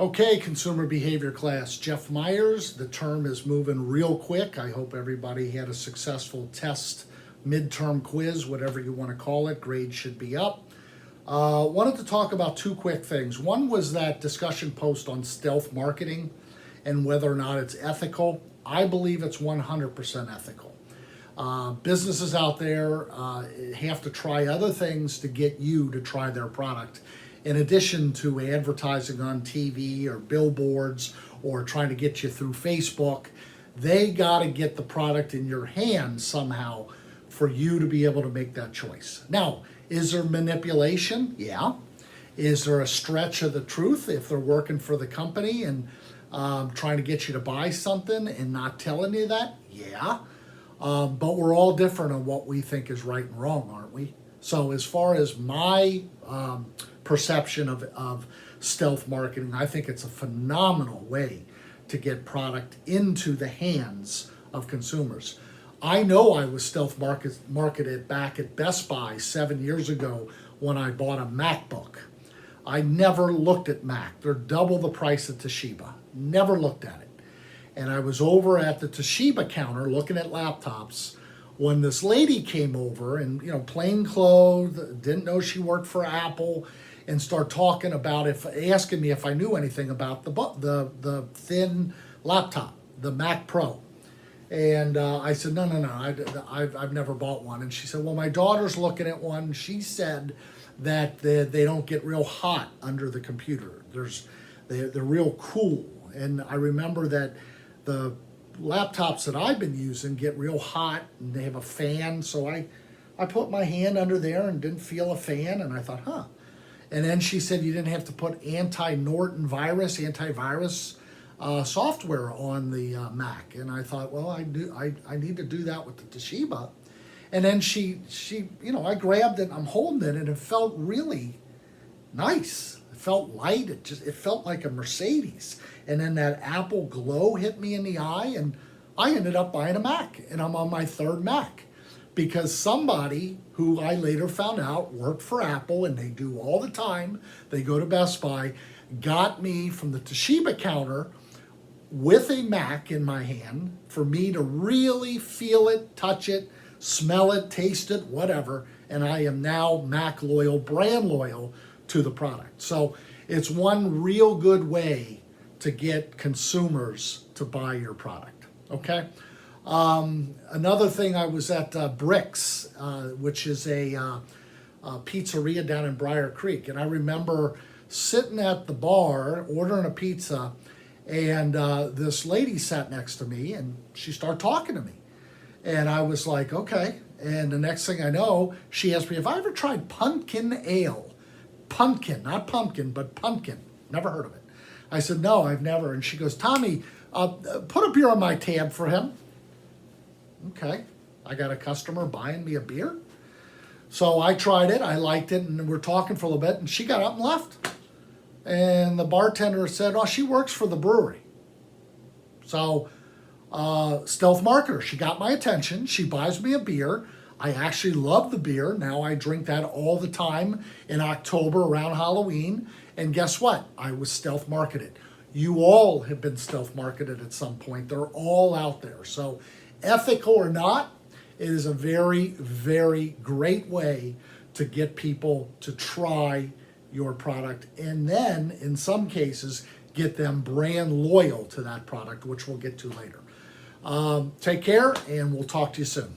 Okay, consumer behavior class. Jeff Myers, the term is moving real quick. I hope everybody had a successful test, midterm quiz, whatever you want to call it. Grades should be up. Wanted to talk about two quick things. One was that discussion post on stealth marketing and whether or not it's ethical. I believe it's 100% ethical. Businesses out there have to try other things to get you to try their product, in addition to advertising on TV or billboards or trying to get you through Facebook. They got to get the product in your hands somehow for you to be able to make that choice. Now, is there manipulation? Yeah. Is there a stretch of the truth if they're working for the company and trying to get you to buy something and not telling you that? Yeah. But we're all different on what we think is right and wrong, aren't we? So as far as my perception of stealth marketing, I think it's a phenomenal way to get product into the hands of consumers. I know I was stealth marketed back at Best Buy 7 years ago when I bought a MacBook. I never looked at Mac. They're double the price of Toshiba. Never looked at it. And I was over at the Toshiba counter looking at laptops when this lady came over and, plain clothes, didn't know she worked for Apple, and start talking about asking me if I knew anything about the thin laptop, the Mac Pro. And I said, no, I've never bought one. And she said, well, my daughter's looking at one. She said that they don't get real hot under the computer. They're real cool. And I remember that the laptops that I've been using get real hot and they have a fan. So I put my hand under there and didn't feel a fan. And I thought, huh. And then she said you didn't have to put antivirus software on the Mac. And I thought, well, I need to do that with the Toshiba. And then she I grabbed it, I'm holding it, and it felt really nice. It felt light. It felt like a Mercedes. And then that Apple glow hit me in the eye, and I ended up buying a Mac, and I'm on my third Mac. Because somebody who I later found out worked for Apple, and they do all the time, they go to Best Buy, got me from the Toshiba counter with a Mac in my hand for me to really feel it, touch it, smell it, taste it, whatever. And I am now Mac loyal, brand loyal to the product. So it's one real good way to get consumers to buy your product, okay? Another thing, I was at Bricks, which is a pizzeria down in Briar Creek. And I remember sitting at the bar, ordering a pizza, and this lady sat next to me, and she started talking to me. And I was like, okay. And the next thing I know, she asked me if I ever tried pumpkin ale. Pumpkin, not pumpkin, but pumpkin. Never heard of it. I said, no, I've never. And she goes, Tommy, put a beer on my tab for him. Okay, I got a customer buying me a beer. So I tried it, I liked it, and we're talking for a little bit, and she got up and left. And the bartender said, oh, she works for the brewery. So, stealth marketer, she got my attention, she buys me a beer. I actually love the beer. Now I drink that all the time in October around Halloween. And guess what? I was stealth marketed. You all have been stealth marketed at some point. They're all out there. So ethical or not, it is a very, very great way to get people to try your product, and then in some cases get them brand loyal to that product, which we'll get to later. Take care, and we'll talk to you soon.